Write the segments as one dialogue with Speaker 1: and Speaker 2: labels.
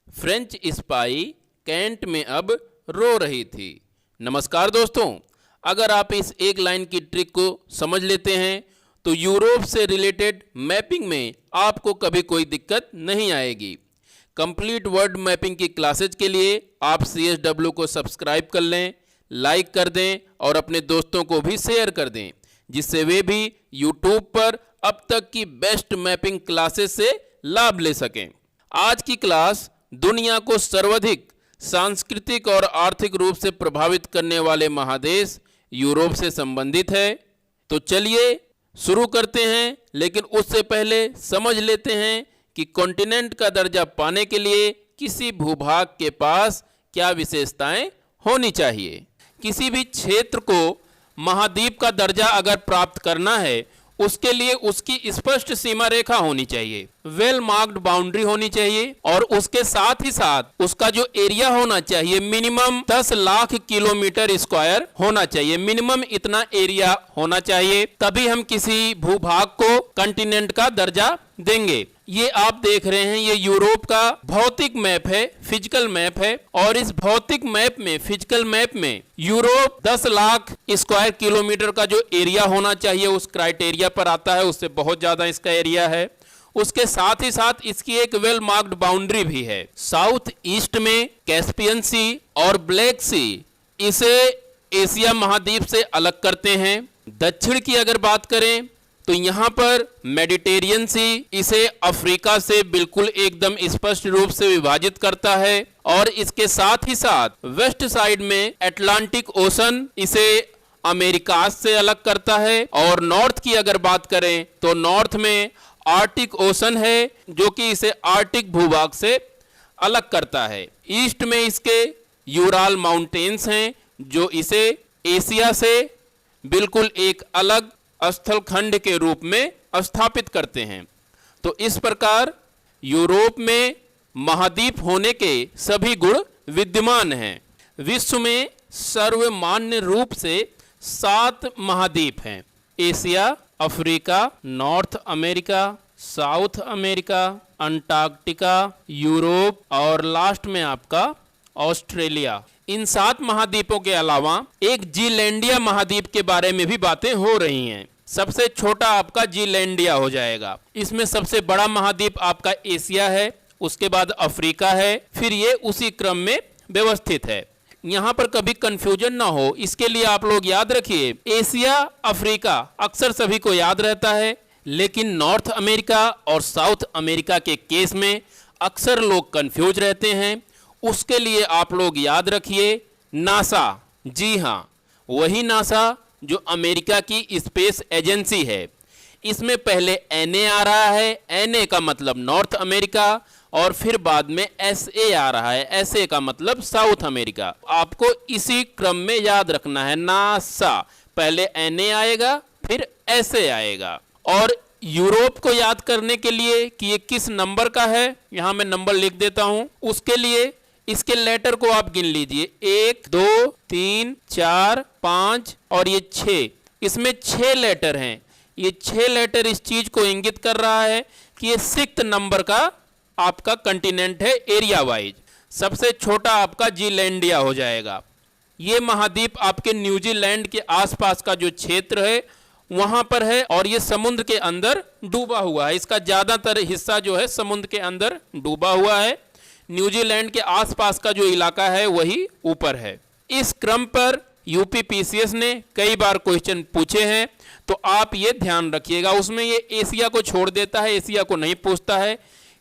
Speaker 1: French spy cantt में अब रो रही थी। नमस्कार दोस्तों, अगर आप इस एक लाइन की ट्रिक को समझ लेते हैं तो यूरोप से रिलेटेड मैपिंग में आपको कभी कोई दिक्कत नहीं आएगी। कंप्लीट वर्ड मैपिंग की क्लासेज के लिए आप CSW को सब्सक्राइब कर लें, लाइक कर दें और अपने दोस्तों को भी शेयर कर दें, जिससे वे भी यूट्यूब पर अब तक की बेस्ट मैपिंग क्लासेस से लाभ ले सकें। आज की क्लास दुनिया को सर्वाधिक सांस्कृतिक और आर्थिक रूप से प्रभावित करने वाले महादेश यूरोप से संबंधित है। तो चलिए शुरू करते हैं, लेकिन उससे पहले समझ लेते हैं कि कॉन्टिनेंट का दर्जा पाने के लिए किसी भूभाग के पास क्या विशेषताएं होनी चाहिए। किसी भी क्षेत्र को महाद्वीप का दर्जा अगर प्राप्त करना है, उसके लिए उसकी स्पष्ट सीमा रेखा होनी चाहिए, वेल मार्क्ड बाउंड्री होनी चाहिए और उसके साथ ही साथ उसका जो एरिया होना चाहिए मिनिमम 10 लाख किलोमीटर स्क्वायर होना चाहिए। मिनिमम इतना एरिया होना चाहिए, तभी हम किसी भूभाग को कॉन्टिनेंट का दर्जा देंगे। ये आप देख रहे हैं, ये यूरोप का भौतिक मैप है, फिजिकल मैप है, और इस भौतिक मैप में, फिजिकल मैप में यूरोप 10 लाख स्क्वायर किलोमीटर का जो एरिया होना चाहिए उस क्राइटेरिया पर आता है, उससे बहुत ज्यादा इसका एरिया है। उसके साथ ही साथ इसकी एक वेल मार्क्ड बाउंड्री भी है। साउथ ईस्ट में कैस्पियन सी और ब्लैक सी इसे एशिया महाद्वीप से अलग करते हैं। दक्षिण की अगर बात करें तो यहाँ पर मेडिटेरियन सी इसे अफ्रीका से बिल्कुल एकदम स्पष्ट रूप से विभाजित करता है, और इसके साथ ही साथ वेस्ट साइड में अटलांटिक ओशन इसे अमेरिका से अलग करता है। और नॉर्थ की अगर बात करें तो नॉर्थ में आर्टिक ओशन है, जो कि इसे आर्टिक भूभाग से अलग करता है। ईस्ट में इसके यूराल माउंटेन्स हैं, जो इसे एशिया से बिल्कुल एक अलग स्थल खंड के रूप में स्थापित करते हैं। तो इस प्रकार यूरोप में महाद्वीप होने के सभी गुण विद्यमान हैं। विश्व में सर्वमान्य रूप से 7 महाद्वीप हैं: Asia, Africa, north America, south America, Antarctica, Europe और लास्ट में आपका ऑस्ट्रेलिया। इन 7 महाद्वीपों के अलावा एक जीलैंडिया महाद्वीप के बारे में भी बातें हो रही हैं। सबसे छोटा आपका जीलैंडिया हो जाएगा। इसमें सबसे बड़ा महाद्वीप आपका एशिया है, उसके बाद अफ्रीका है, फिर ये उसी क्रम में व्यवस्थित है। यहाँ पर कभी कंफ्यूजन ना हो, इसके लिए आप लोग याद रखिए, एशिया अफ्रीका अक्सर सभी को याद रहता है, लेकिन नॉर्थ अमेरिका और साउथ अमेरिका के केस में अक्सर लोग कंफ्यूज रहते हैं। उसके लिए आप लोग याद रखिए नासा। जी हाँ, वही नासा जो अमेरिका की स्पेस एजेंसी है। इसमें पहले NA आ रहा है, NA का मतलब नॉर्थ अमेरिका, और फिर बाद में SA आ रहा है, SA का मतलब साउथ अमेरिका। आपको इसी क्रम में याद रखना है। नासा पहले NA आएगा, फिर SA आएगा। और यूरोप को याद करने के लिए कि ये किस नंबर का है, यहां मैं नंबर लिख देता हूं। उसके लिए इसके लेटर को आप गिन लीजिए, 1 2 3 4 5 और ये 6। इसमें 6 लेटर हैं। ये 6 लेटर इस चीज को इंगित कर रहा है कि ये 6th नंबर का आपका कंटिनेंट है एरिया वाइज। सबसे छोटा आपका जीलैंडिया हो जाएगा। ये महाद्वीप आपके न्यूजीलैंड के आसपास का जो क्षेत्र है वहां पर है, और ये समुद्र के अंदर डूबा हुआ है। इसका ज्यादातर हिस्सा जो है समुद्र के अंदर डूबा हुआ है। न्यूजीलैंड के आसपास का जो इलाका है वही ऊपर है। इस क्रम पर UPPCS ने कई बार क्वेश्चन पूछे हैं, तो आप ये ध्यान रखिएगा। उसमें ये एशिया को छोड़ देता है, एशिया को नहीं पूछता है।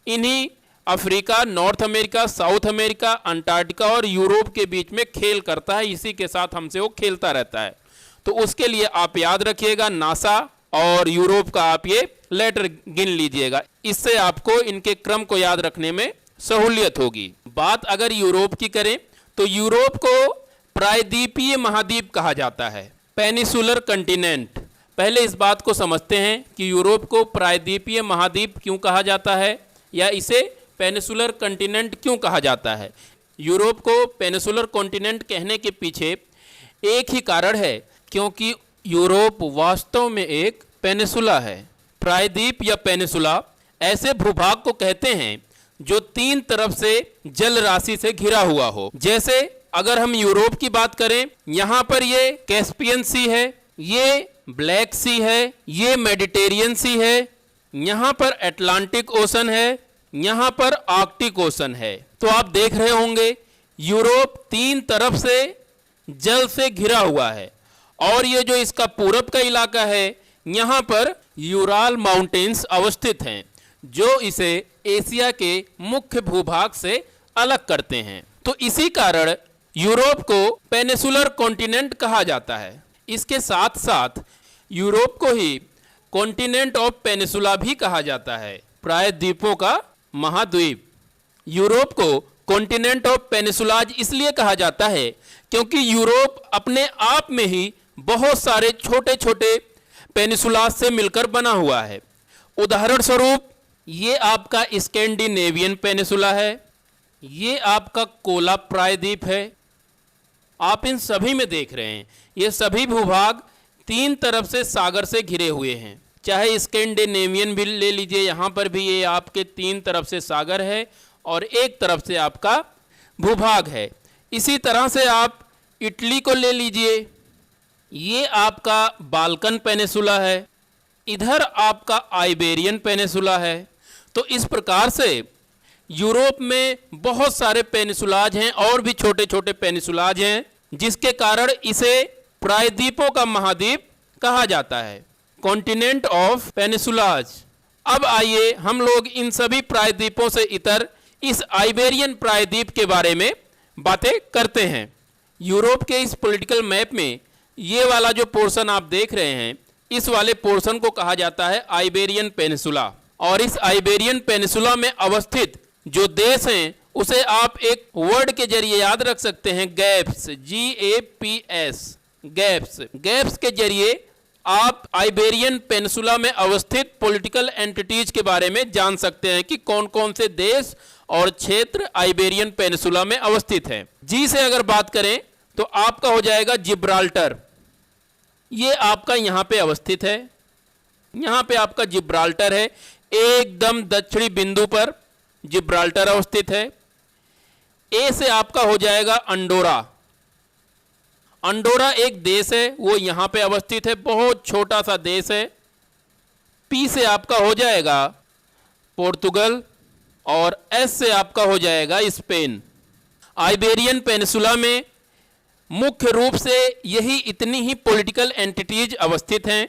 Speaker 1: इन्हीं Africa, north America, south America, Antarctica और यूरोप के बीच में खेल करता है। इसी के साथ हमसे वो खेलता रहता है। तो उसके लिए आप याद रखिएगा नासा और यूरोप का आप ये लेटर गिन लीजिएगा। इससे आपको इनके क्रम को याद रखने में सहूलियत होगी। बात अगर यूरोप की करें तो यूरोप को प्रायद्वीपीय महाद्वीप कहा जाता है, पेनिसुलर कंटिनेंट। पहले इस बात को समझते हैं कि यूरोप को प्रायद्वीपीय महाद्वीप क्यों कहा जाता है, या इसे पेनिसुलर कंटिनेंट क्यों कहा जाता है। यूरोप को पेनिसुलर कॉन्टिनेंट कहने के पीछे एक ही कारण है, क्योंकि यूरोप वास्तव में एक पेनिसुला है। प्रायद्वीप या पेनिसुला ऐसे भूभाग को कहते हैं जो तीन तरफ से जल राशि से घिरा हुआ हो। जैसे अगर हम यूरोप की बात करें, यहाँ पर ये कैस्पियन सी है, ये ब्लैक सी है, ये मेडिटेरियन सी है, यहाँ पर अटलांटिक ओशन है, यहाँ पर आर्कटिक ओशन है। तो आप देख रहे होंगे यूरोप तीन तरफ से जल से घिरा हुआ है, और ये जो इसका पूरब का इलाका है, यहाँ पर यूराल माउंटेन्स अवस्थित हैं, जो इसे एशिया के मुख्य भूभाग से अलग करते हैं। तो इसी कारण यूरोप को पेनिसुलर कॉन्टिनेंट कहा जाता है। इसके साथ साथ यूरोप को ही कॉन्टिनेंट ऑफ पेनिसुला भी कहा जाता है, प्रायद्वीपों का महाद्वीप। यूरोप को कॉन्टिनेंट ऑफ पेनिसुलाज इसलिए कहा जाता है क्योंकि यूरोप अपने आप में ही बहुत सारे छोटे छोटे पेनिसुलाज से मिलकर बना हुआ है। उदाहरण स्वरूप ये आपका स्कैंडिनेवियन पेनिसुला है, ये आपका कोला प्रायद्वीप है। आप इन सभी में देख रहे हैं ये सभी भूभाग तीन तरफ से सागर से घिरे हुए हैं। चाहे स्कैंडिनेवियन भी ले लीजिए, यहाँ पर भी ये आपके तीन तरफ से सागर है और एक तरफ से आपका भूभाग है। इसी तरह से आप इटली को ले लीजिए, ये आपका बाल्कन पेनिसुला है, इधर आपका आइबेरियन पेनिसुला है। तो इस प्रकार से यूरोप में बहुत सारे पेनिसुलाज हैं और भी छोटे छोटे पेनिसुलाज हैं, जिसके कारण इसे प्रायद्वीपों का महाद्वीप कहा जाता है, कॉन्टिनेंट ऑफ पेनिसुलाज। अब आइए हम लोग इन सभी प्रायद्वीपों से इतर इस आइबेरियन प्रायद्वीप के बारे में बातें करते हैं। यूरोप के इस पॉलिटिकल मैप में ये वाला जो पोर्शन आप देख रहे हैं, इस वाले पोर्शन को कहा जाता है आइबेरियन पेनिसुला। और इस आइबेरियन पेनिसुला में अवस्थित जो देश हैं उसे आप एक वर्ड के जरिए याद रख सकते हैं, गैप्स, GAPS, गैप्स। गैप्स के जरिए आप आइबेरियन पेनिसुला में अवस्थित पॉलिटिकल एंटिटीज के बारे में जान सकते हैं कि कौन कौन से देश और क्षेत्र आइबेरियन पेनिसुला में अवस्थित हैं। जी से अगर बात करें तो आपका हो जाएगा जिब्राल्टर, ये आपका यहाँ पे अवस्थित है, यहाँ पे आपका जिब्राल्टर है, एकदम दक्षिणी बिंदु पर जिब्राल्टर अवस्थित है। ए से आपका हो जाएगा अंडोरा, अंडोरा एक देश है, वो यहाँ पे अवस्थित है, बहुत छोटा सा देश है। पी से आपका हो जाएगा पोर्तुगल और एस से आपका हो जाएगा स्पेन। आइबेरियन पेनिसुला में मुख्य रूप से यही इतनी ही पॉलिटिकल एंटिटीज अवस्थित हैं।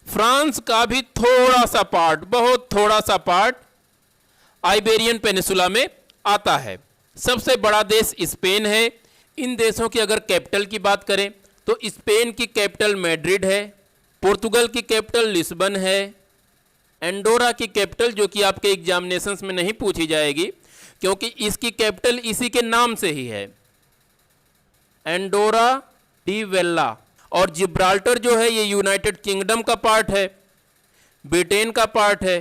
Speaker 1: फ्रांस का भी थोड़ा सा पार्ट, बहुत थोड़ा सा पार्ट आइबेरियन पेनिसुला में आता है। सबसे बड़ा देश स्पेन है। इन देशों की अगर कैपिटल की बात करें तो स्पेन की कैपिटल मैड्रिड है, पोर्तुगल की कैपिटल लिस्बन है, एंडोरा की कैपिटल जो कि आपके एग्जामिनेशंस में नहीं पूछी जाएगी क्योंकि इसकी कैपिटल इसी के नाम से ही है, एंडोरा डी वेल्ला। और जिब्राल्टर जो है ये यूनाइटेड किंगडम का पार्ट है, ब्रिटेन का पार्ट है।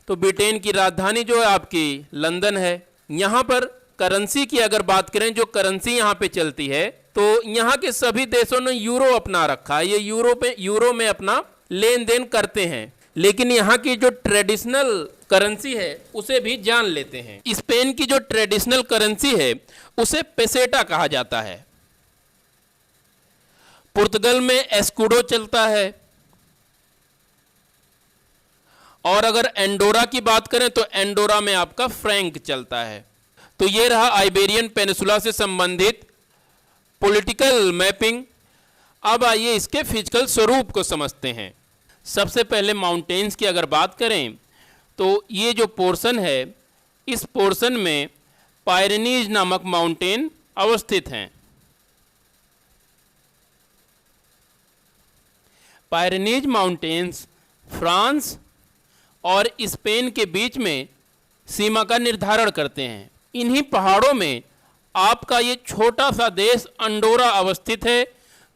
Speaker 1: तो ब्रिटेन की राजधानी जो है आपकी लंदन है। यहाँ पर करेंसी की अगर बात करें, जो करेंसी यहाँ पे चलती है, तो यहाँ के सभी देशों ने यूरो अपना रखा है, ये यूरो में अपना लेन देन करते हैं। लेकिन यहाँ की जो ट्रेडिशनल करेंसी है उसे भी जान लेते हैं। स्पेन की जो ट्रेडिशनल करेंसी है उसे पेसेटा कहा जाता है। पुर्तगाल में एस्कुडो चलता है। और अगर एंडोरा की बात करें तो एंडोरा में आपका फ्रैंक चलता है। तो ये रहा आइबेरियन पेनिसुला से संबंधित पॉलिटिकल मैपिंग। अब आइए इसके फिजिकल स्वरूप को समझते हैं। सबसे पहले माउंटेन्स की अगर बात करें तो ये जो पोर्शन है, इस पोर्शन में पायरेनीज नामक माउंटेन अवस्थित हैं। पायरेनीज माउंटेन्स फ्रांस और स्पेन के बीच में सीमा का निर्धारण करते हैं। इन्हीं पहाड़ों में आपका ये छोटा सा देश अंडोरा अवस्थित है,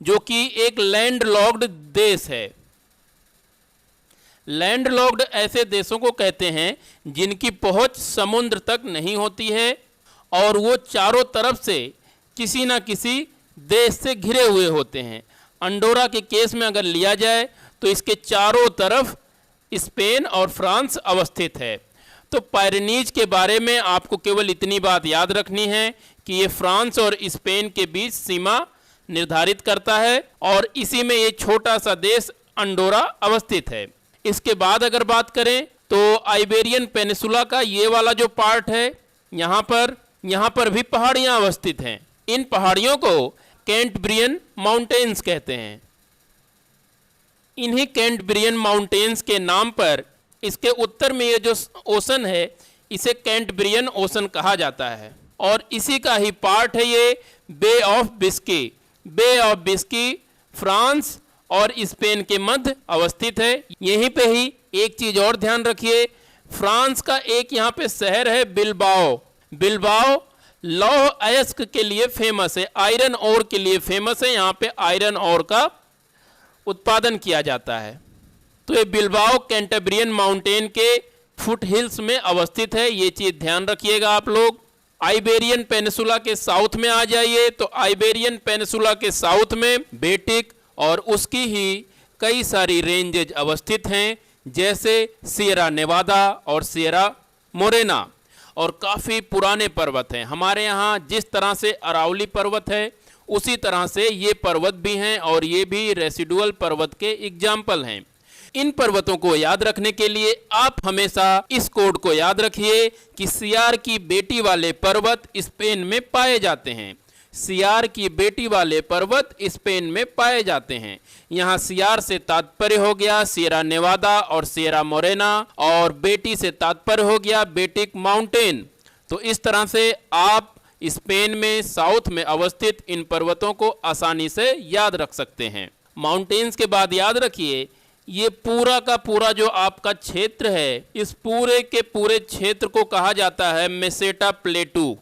Speaker 1: जो कि एक लैंडलॉक्ड देश है। लैंडलॉक्ड ऐसे देशों को कहते हैं जिनकी पहुंच समुद्र तक नहीं होती है और वो चारों तरफ से किसी न किसी देश से घिरे हुए होते हैं। अंडोरा के केस में अगर लिया जाए तो इसके चारों तरफ स्पेन और फ्रांस अवस्थित है। तो पायरेनीज के बारे में आपको केवल इतनी बात याद रखनी है कि ये फ्रांस और स्पेन के बीच सीमा निर्धारित करता है और इसी में ये छोटा सा देश अंडोरा अवस्थित है। इसके बाद अगर बात करें तो आइबेरियन पेनिसुला का ये वाला जो पार्ट है, यहाँ पर भी पहाड़ियाँ अवस्थित हैं। इन पहाड़ियों को कैंटब्रियन माउंटेन्स कहते हैं। इन्हीं कैंटब्रियन माउंटेन्स के नाम पर इसके उत्तर में ये जो ओशन है इसे कैंटब्रियन ओशन कहा जाता है और इसी का ही पार्ट है ये बे ऑफ बिस्की। बे ऑफ बिस्की फ्रांस और स्पेन के मध्य अवस्थित है। यहीं पे ही एक चीज और ध्यान रखिए, फ्रांस का एक यहाँ पे शहर है बिलबाओ। बिलबाओ लौह अयस्क के लिए फेमस है, आयरन ओर के लिए फेमस है। यहाँ पे आयरन ओर का उत्पादन किया जाता है। तो ये बिलबाओ कैंटेब्रियन माउंटेन के फुट हिल्स में अवस्थित है, ये चीज ध्यान रखिएगा आप लोग। आइबेरियन पेनिसुला के साउथ में आ जाइए तो आइबेरियन पेनिसुला के साउथ में बेटिक और उसकी ही कई सारी रेंजेज अवस्थित हैं, जैसे सियरा नेवादा और सियरा मोरेना, और काफ़ी पुराने पर्वत हैं। हमारे यहाँ जिस तरह से अरावली पर्वत है उसी तरह से ये पर्वत भी हैं और ये भी रेसिडुअल पर्वत के एग्जाम्पल हैं। इन पर्वतों को याद रखने के लिए आप हमेशा इस कोड को याद रखिए कि सियार की बेटी वाले पर्वत स्पेन में पाए जाते हैं। सियार की बेटी वाले पर्वत स्पेन में पाए जाते हैं। यहाँ सियार से तात्पर्य हो गया सियरा नेवादा और सियरा मोरेना, और बेटी से तात्पर्य हो गया बेटिक माउंटेन। तो इस तरह से आप स्पेन में साउथ में अवस्थित इन पर्वतों को आसानी से याद रख सकते हैं। माउंटेन्स के बाद याद रखिए ये पूरा का पूरा जो आपका क्षेत्र है, इस पूरे के पूरे क्षेत्र को कहा जाता है मेसेटा प्लेटू।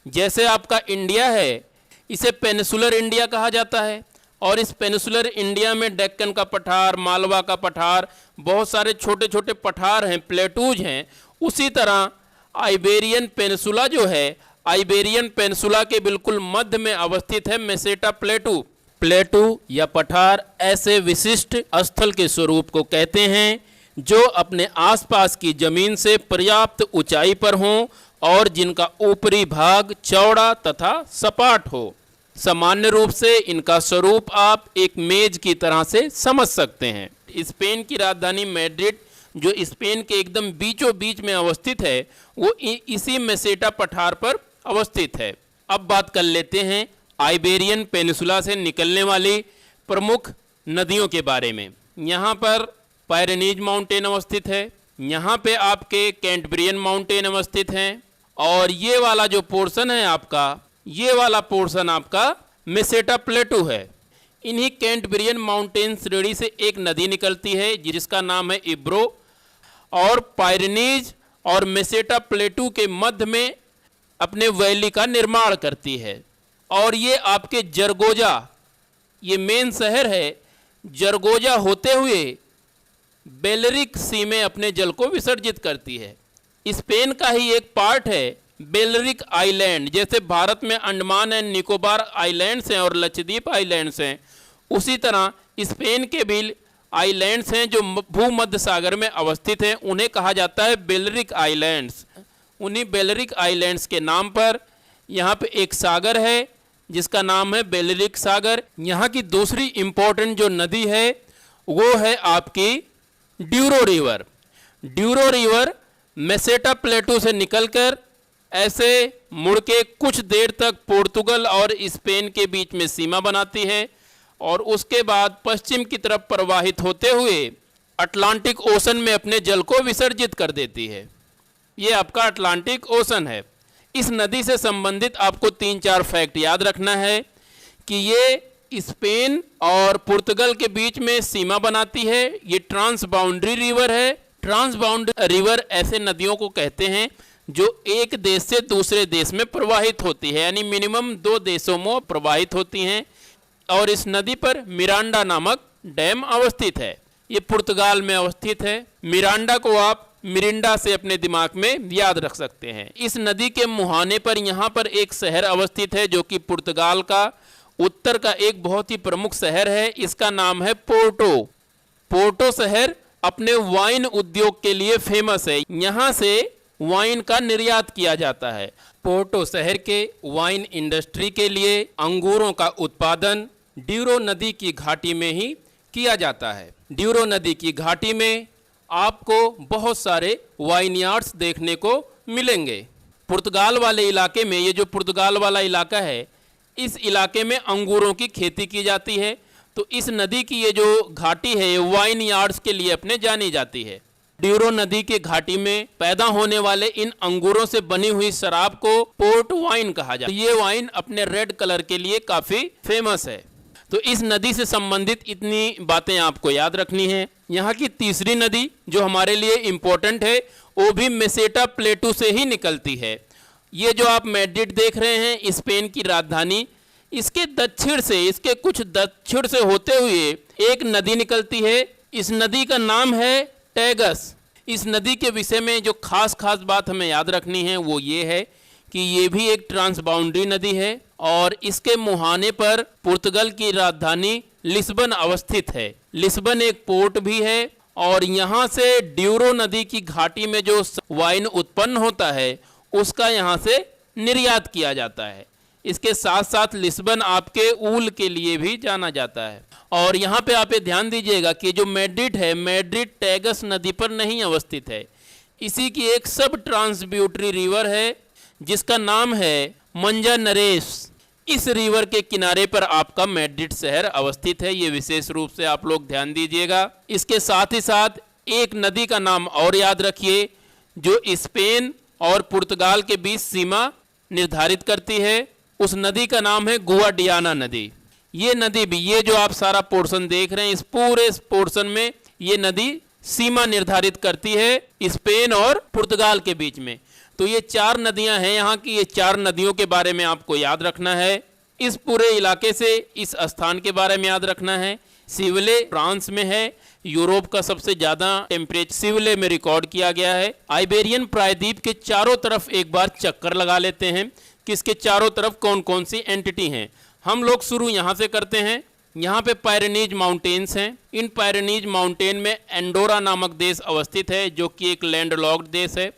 Speaker 1: जैसे आपका इंडिया है इसे पेनिसुलर इंडिया कहा जाता है, और इस पेनिसुलर इंडिया में डेक्कन का पठार, मालवा का पठार, बहुत सारे छोटे छोटे पठार हैं, प्लेटूज हैं। उसी तरह आइबेरियन पेनिसुला जो है, आइबेरियन पेनिसुला के बिल्कुल मध्य में अवस्थित है मेसेटा प्लेटू। प्लेटू या पठार ऐसे विशिष्ट स्थल के स्वरूप को कहते हैं जो अपने आसपास की जमीन से पर्याप्त ऊंचाई पर हों और जिनका ऊपरी भाग चौड़ा तथा सपाट हो। सामान्य रूप से इनका स्वरूप आप एक मेज की तरह से समझ सकते हैं। स्पेन की राजधानी मैड्रिड जो स्पेन के एकदम बीचों बीच में अवस्थित है वो इसी मेसेटा पठार पर अवस्थित है। अब बात कर लेते हैं आइबेरियन पेनिसुला से निकलने वाली प्रमुख नदियों के बारे में। यहाँ पर पायरेनीज माउंटेन अवस्थित है, यहाँ पे आपके कैंटब्रियन माउंटेन अवस्थित हैं, और ये वाला जो पोर्शन है आपका, ये वाला पोर्शन आपका मेसेटा प्लेटू है। इन्हीं कैंटब्रियन माउंटेन श्रेणी से एक नदी निकलती है जिसका नाम है इब्रो, और पायरेनीज और मेसेटा प्लेटू के मध्य में अपने वैली का निर्माण करती है। और ये आपके जरगोजा, ये मेन शहर है, जरगोजा होते हुए बेलरिक सी में अपने जल को विसर्जित करती है। स्पेन का ही एक पार्ट है बेलरिक आइलैंड। जैसे भारत में अंडमान एंड निकोबार आइलैंड्स हैं और लक्षद्वीप आइलैंड्स हैं, उसी तरह स्पेन के भी आइलैंड्स हैं जो भूमध्य सागर में अवस्थित हैं, उन्हें कहा जाता है बेलरिक आइलैंड्स। उन्हीं बेलरिक आइलैंड्स के नाम पर यहाँ पे एक सागर है जिसका नाम है बेलरिक सागर। यहाँ की दूसरी इम्पोर्टेंट जो नदी है वो है आपकी Duro river. Duro river Meseta प्लेटू से निकलकर ऐसे मुड़ के कुछ देर तक पोर्तुगल और स्पेन के बीच में सीमा बनाती है, और उसके बाद पश्चिम की तरफ प्रवाहित होते हुए अटलांटिक ओशन में अपने जल को विसर्जित कर देती है। ये आपका अटलांटिक ओशन है। इस नदी से संबंधित आपको 3-4 फैक्ट याद रखना है कि ये स्पेन और पुर्तगाल के बीच में सीमा बनाती है। ये ट्रांस बाउंड्री रिवर है। ट्रांस बाउंड्री रिवर ऐसे नदियों को कहते हैं जो एक देश से दूसरे देश में प्रवाहित होती है, यानी मिनिमम 2 देशों में प्रवाहित होती हैं। और इस नदी पर मिरांडा नामक डैम अवस्थित है। ये पुर्तगाल में अवस्थित है। मिरांडा को आप मिरिंडा से अपने दिमाग में याद रख सकते हैं। इस नदी के मुहाने पर यहाँ पर एक शहर अवस्थित है जो कि पुर्तगाल का उत्तर का एक बहुत ही प्रमुख शहर है। इसका नाम है पोर्टो। पोर्टो शहर अपने वाइन उद्योग के लिए फेमस है। यहाँ से वाइन का निर्यात किया जाता है। पोर्टो शहर के वाइन इंडस्ट्री के लिए अंगूरों का उत्पादन ड्यूरो नदी की घाटी में ही किया जाता है। ड्यूरो नदी की घाटी में आपको बहुत सारे वाइनयार्ड्स देखने को मिलेंगे। पुर्तगाल वाले इलाके में, ये जो पुर्तगाल वाला इलाका है, इस इलाके में अंगूरों की खेती की जाती है। तो इस नदी की ये जो घाटी है ये वाइन यार्ड्स के लिए अपने जानी जाती है। ड्यूरो नदी के घाटी में पैदा होने वाले इन अंगूरों से बनी हुई शराब को पोर्ट वाइन कहा जाता है। ये वाइन अपने रेड कलर के लिए काफ़ी फेमस है। तो इस नदी से संबंधित इतनी बातें आपको याद रखनी है। यहाँ की तीसरी नदी जो हमारे लिए इम्पोर्टेंट है वो भी मेसेटा प्लेटू से ही निकलती है। ये जो आप मैड्रिड देख रहे हैं, स्पेन की राजधानी, इसके दक्षिण से, इसके कुछ दक्षिण से होते हुए एक नदी निकलती है। इस नदी का नाम है टैगस। इस नदी के विषय में जो खास बात हमें याद रखनी है वो ये है कि ये भी एक ट्रांसबाउंड्री नदी है और इसके मुहाने पर पुर्तगाल की राजधानी लिस्बन अवस्थित है। लिस्बन एक पोर्ट भी है और यहाँ से ड्यूरो नदी की घाटी में जो वाइन उत्पन्न होता है उसका यहाँ से निर्यात किया जाता है। इसके साथ साथ लिस्बन आपके ऊल के लिए भी जाना जाता है। और यहाँ पे आप ये ध्यान दीजिएगा कि जो मैड्रिड है, मैड्रिड टैगस नदी पर नहीं अवस्थित है। इसी की एक सब ट्रांसब्यूटरी रिवर है जिसका नाम है मंजानरेस। इस रिवर के किनारे पर आपका मैड्रिड शहर अवस्थित है। ये विशेष रूप से आप लोग ध्यान दीजिएगा। इसके साथ ही साथ एक नदी का नाम और याद रखिए जो स्पेन और पुर्तगाल के बीच सीमा निर्धारित करती है। उस नदी का नाम है गुआडियाना नदी। ये नदी भी, ये जो आप सारा पोर्शन देख रहे हैं, इस पूरे पोर्शन में ये नदी सीमा निर्धारित करती है स्पेन और पुर्तगाल के बीच में। तो ये 4 नदियां हैं यहाँ की। ये 4 नदियों के बारे में आपको याद रखना है। इस पूरे इलाके से, इस स्थान के बारे में याद रखना है। सिवले फ्रांस में है। यूरोप का सबसे ज़्यादा टेम्परेचर सिवले में रिकॉर्ड किया गया है। आइबेरियन प्रायद्वीप के चारों तरफ एक बार चक्कर लगा लेते हैं कि इसके चारों तरफ कौन कौन सी एंटिटी हैं। हम लोग शुरू यहाँ से करते हैं। यहाँ पे पायरेनीज माउंटेन्स हैं। इन पायरेनीज माउंटेन में एंडोरा नामक देश अवस्थित है जो कि एक लैंडलॉक्ड देश है।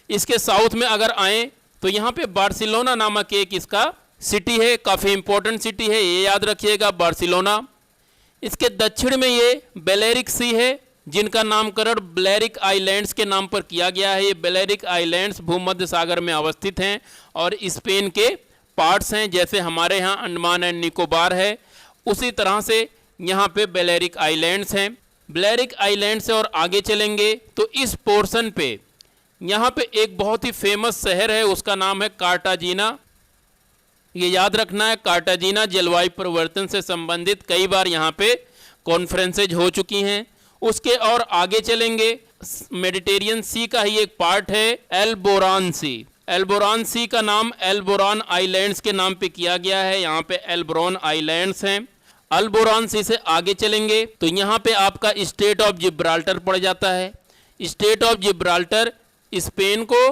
Speaker 1: इसके साउथ में अगर आएँ तो यहाँ पे बार्सिलोना नामक एक इसका सिटी है, काफ़ी इंपॉर्टेंट सिटी है, ये याद रखिएगा, बार्सिलोना। इसके दक्षिण में ये बेलेरिक सी है जिनका नामकरण ब्लेरिक आइलैंड्स के नाम पर किया गया है। ये बेलेरिक आइलैंड्स भूमध्य सागर में अवस्थित हैं और स्पेन के पार्ट्स हैं। जैसे हमारे यहाँ अंडमान एंड निकोबार है, उसी तरह से यहाँ पे बेलेरिक आइलैंड्स हैं। बेलेरिक आइलैंड से और आगे चलेंगे तो इस पोर्शन पे यहाँ पे एक बहुत ही फेमस शहर है, उसका नाम है कार्टाजीना। ये याद रखना है, कार्टाजीना जलवायु परिवर्तन से संबंधित कई बार यहाँ पे कॉन्फ्रेंसेज हो चुकी हैं। उसके और आगे चलेंगे, मेडिटेरियन सी का ही एक पार्ट है एल्बोरान सी। एल्बोरान सी का नाम एल्बोरान आइलैंड्स के नाम पे किया गया है। यहाँ पे एल्बोरान आइलैंड्स हैं। एल्बोरान सी से आगे चलेंगे तो यहाँ पे आपका स्टेट ऑफ जिब्राल्टर पड़ जाता है। स्टेट ऑफ जिब्राल्टर स्पेन को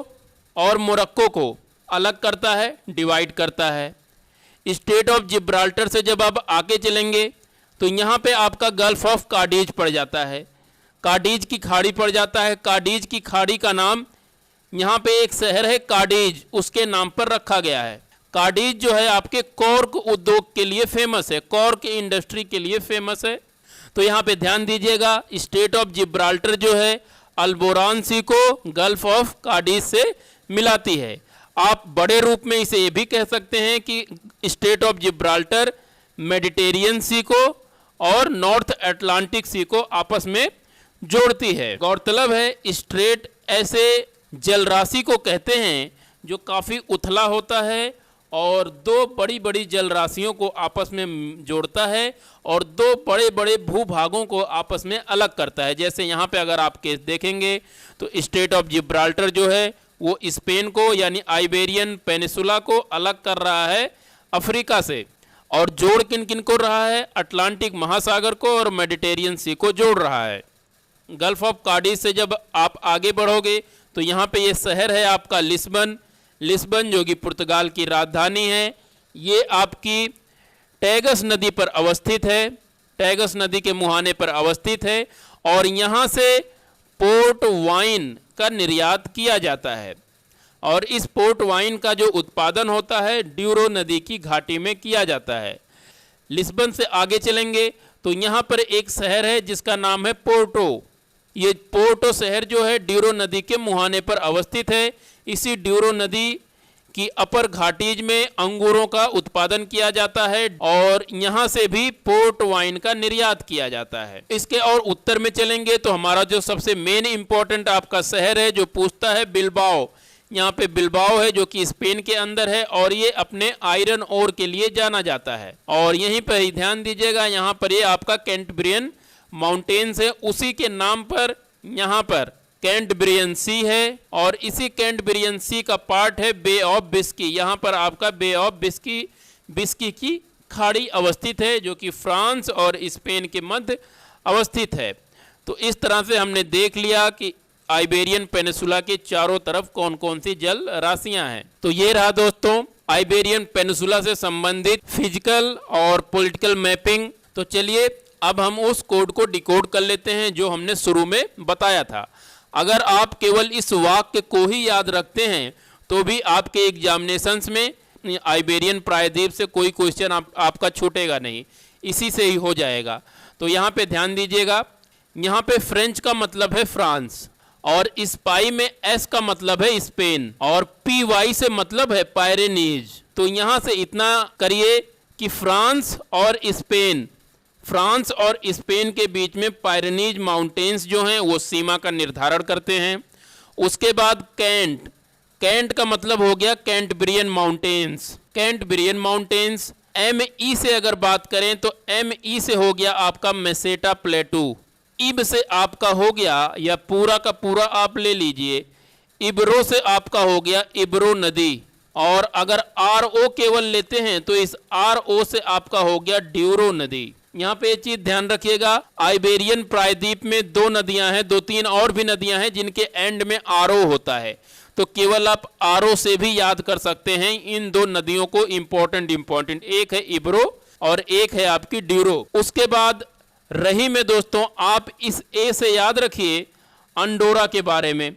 Speaker 1: और मोरक्को को अलग करता है, डिवाइड करता है। स्टेट ऑफ जिब्राल्टर से जब आप आगे चलेंगे तो यहाँ पे आपका गल्फ ऑफ काडीज पड़ जाता है। काडीज की खाड़ी पड़ जाता है। काडीज की खाड़ी का नाम, यहाँ पे एक शहर है काडीज, उसके नाम पर रखा गया है। काडीज जो है आपके कॉर्क उद्योग के लिए फेमस है, कॉर्क इंडस्ट्री के लिए फेमस है। तो यहाँ पे ध्यान दीजिएगा, स्टेट ऑफ जिब्राल्टर जो है अल्बोरान सी को गल्फ ऑफ काडीज से मिलाती है। आप बड़े रूप में इसे ये भी कह सकते हैं कि स्टेट ऑफ जिब्राल्टर मेडिटेरियन सी को और नॉर्थ अटलांटिक सी को आपस में जोड़ती है। गौरतलब है, स्ट्रेट ऐसे जलराशि को कहते हैं जो काफ़ी उथला होता है और 2 बड़ी बड़ी जलराशियों को आपस में जोड़ता है और 2 बड़े बड़े भूभागों को आपस में अलग करता है। जैसे यहाँ पे अगर आप केस देखेंगे तो स्टेट ऑफ जिब्राल्टर जो है वो स्पेन को यानी आइबेरियन पेनिसुला को अलग कर रहा है अफ्रीका से, और जोड़ किन किन को रहा है, अटलांटिक महासागर को और मेडिटेरियन सी को जोड़ रहा है। गल्फ ऑफ काडीज से जब आप आगे बढ़ोगे तो यहाँ पे ये शहर है आपका लिस्बन। लिस्बन जो कि पुर्तगाल की राजधानी है, ये आपकी टैगस नदी पर अवस्थित है, टैगस नदी के मुहाने पर अवस्थित है और यहाँ से पोर्ट वाइन का निर्यात किया जाता है और इस पोर्ट वाइन का जो उत्पादन होता है ड्यूरो नदी की घाटी में किया जाता है। लिस्बन से आगे चलेंगे तो यहाँ पर एक शहर है जिसका नाम है पोर्टो। ये पोर्टो शहर जो है ड्यूरो नदी के मुहाने पर अवस्थित है। इसी ड्यूरो नदी की अपर घाटीज में अंगूरों का उत्पादन किया जाता है और यहाँ से भी पोर्ट वाइन का निर्यात किया जाता है। इसके और उत्तर में चलेंगे तो हमारा जो सबसे मेन इंपॉर्टेंट आपका शहर है जो पूछता है बिलबाओ। यहाँ पे बिलबाओ है जो कि स्पेन के अंदर है और ये अपने आयरन ओर के लिए जाना जाता है। और यहीं पर ही ध्यान दीजिएगा, यहाँ पर ये आपका कैंटब्रियन माउंटेन्स है, उसी के नाम पर यहाँ पर कैंटब्रियन सी है और इसी कैंटब्रियन सी का पार्ट है बे ऑफ बिस्की। यहाँ पर आपका बे ऑफ बिस्की की खाड़ी अवस्थित है जो कि फ्रांस और स्पेन के मध्य अवस्थित है। तो इस तरह से हमने देख लिया कि आइबेरियन पेनिसुला के चारों तरफ कौन कौन सी जल राशियां हैं। तो ये रहा दोस्तों आइबेरियन पेनिसुला से संबंधित फिजिकल और पॉलिटिकल मैपिंग। तो चलिए अब हम उस कोड को डिकोड कर लेते हैं जो हमने शुरू में बताया था। अगर आप केवल इस वाक्य को ही याद रखते हैं तो भी आपके एग्जामिनेशंस में आइबेरियन प्रायद्वीप से कोई क्वेश्चन आपका छूटेगा नहीं, इसी से ही हो जाएगा। तो यहाँ पे ध्यान दीजिएगा, यहाँ पे फ्रेंच का मतलब है फ्रांस और स्पाई में एस का मतलब है स्पेन और पी वाई से मतलब है पायरेनीज। तो यहाँ से इतना करिए कि फ्रांस और स्पेन के बीच में पायरेनीज माउंटेन्स जो हैं वो सीमा का निर्धारण करते हैं। उसके बाद कैंट का मतलब हो गया कैंटब्रियन माउंटेन्स। एम ई से अगर बात करें तो एम ई से हो गया आपका मेसेटा प्लेटू। इब से आपका हो गया, या पूरा का पूरा आप ले लीजिए, इब्रो से आपका हो गया इब्रो नदी। और अगर आर ओ केवल लेते हैं तो इस आर ओ से आपका हो गया ड्यूरो नदी। यहाँ पे एक चीज ध्यान रखिएगा, आइबेरियन प्रायद्वीप में दो नदियां हैं, 2-3 और भी नदियां हैं जिनके एंड में आरओ होता है। तो केवल आप आरओ से भी याद कर सकते हैं इन दो नदियों को। इंपॉर्टेंट एक है इब्रो और एक है आपकी ड्यूरो। उसके बाद रही में दोस्तों आप इस ए से याद रखिए अंडोरा के बारे में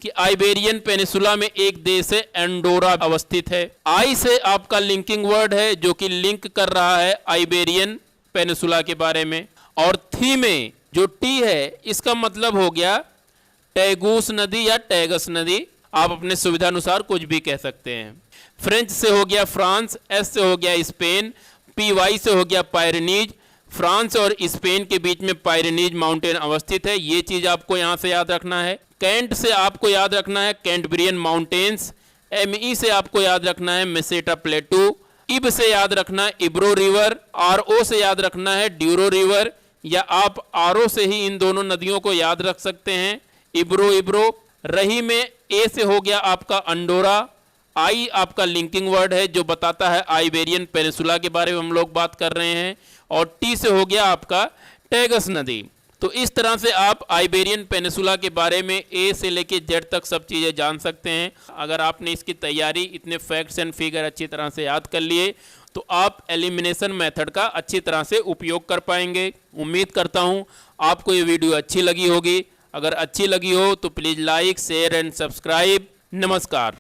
Speaker 1: कि आइबेरियन पेनिसुला में एक देश है एंडोरा अवस्थित है। आई से आपका लिंकिंग वर्ड है जो कि लिंक कर रहा है आइबेरियन पेनिसुला के बारे में। और थी में जो टी है इसका मतलब हो गया टैगूस नदी या टैगस नदी, आप अपने सुविधानुसार कुछ भी कह सकते हैं। फ्रेंच से हो गया फ्रांस, एस से हो गया स्पेन, पी वाई से हो गया पायरेनीज। फ्रांस और स्पेन के बीच में पायरेनीज माउंटेन अवस्थित है, ये चीज आपको यहाँ से याद रखना है। कैंट से आपको याद रखना है कैंटब्रियन माउंटेन्स। एम ई से आपको याद रखना है मेसेटा प्लेटू। इब से याद रखना है इब्रो रिवर। आर ओ से याद रखना है ड्यूरो रिवर, या आप आर ओ से ही इन दोनों नदियों को याद रख सकते हैं, इब्रो। रही में ए से हो गया आपका अंडोरा। आई आपका लिंकिंग वर्ड है जो बताता है आइबेरियन पेनिसुला के बारे में हम लोग बात कर रहे हैं। और टी से हो गया आपका टैगस नदी। तो इस तरह से आप आइबेरियन पेनिसुला के बारे में ए से लेके जेड तक सब चीज़ें जान सकते हैं। अगर आपने इसकी तैयारी, इतने फैक्ट्स एंड फिगर अच्छी तरह से याद कर लिए तो आप एलिमिनेशन मेथड का अच्छी तरह से उपयोग कर पाएंगे। उम्मीद करता हूँ आपको ये वीडियो अच्छी लगी होगी। अगर अच्छी लगी हो तो please like, share and subscribe. नमस्कार।